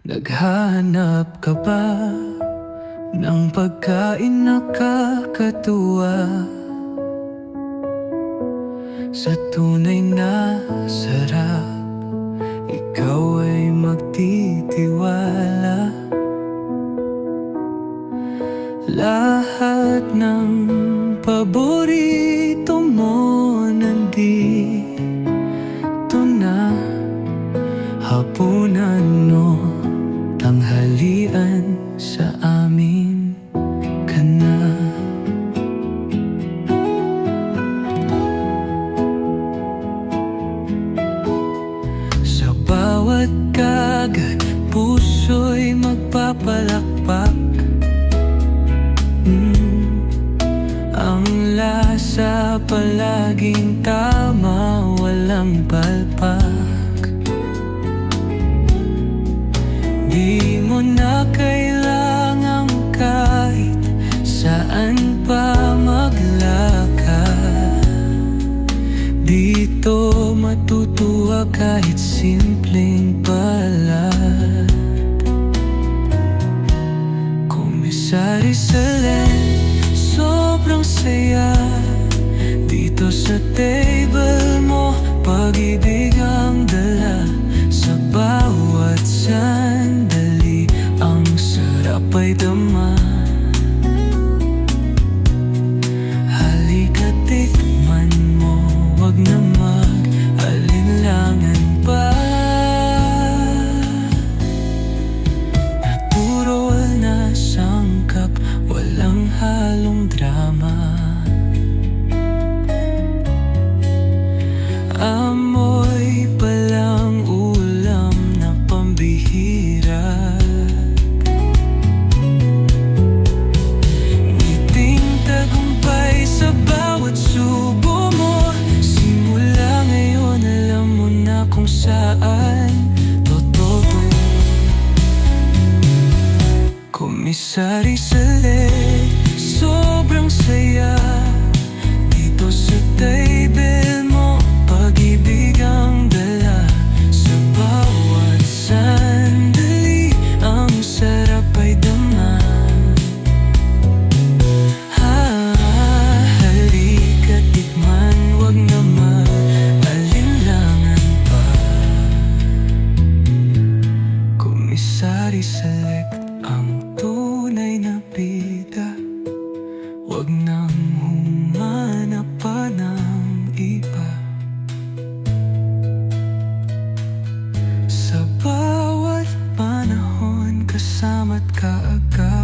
Naghahanap ka ba ng pagkain na kakatuwa? Sa tunay na sarap, ikaw ay magtitiwala. Lahat ng paborito mo nandito na. Hapunan o tanghalian, sa amin ka na. Sa bawat kagat, puso'y magpapalakpak. Ang lasa palaging tama, walang palpak. Di mo na kailangang kahit saan pa maglakad. Dito matutuwa kahit simpleng palad. Kumisari Salen, sobrang saya. Dito sa table mo, pag-ibig ang dala. Sa bawat sandali, ang sarap ay dama. Halika tikman mo, wag na mag-alinlangan pa. Natural na sangkap, walang halong drama. Amoy palang ulam na pambihira. Ngiting tagumpay sa bawat subo mo. Simula ngayon alam mo na kung saan totoo. Kumisari Salen, sobrang saya. Dito sa table mo, pag-ibig ang dala. Sa bawat sandali, ang sarap ay dama. Halika tikman, wag na mag-alinlangan pa. Kumisari Select, ang tunay na bida. Wag nang humanap pa ng iba. Sa bawat panahon, kasama't kaagad.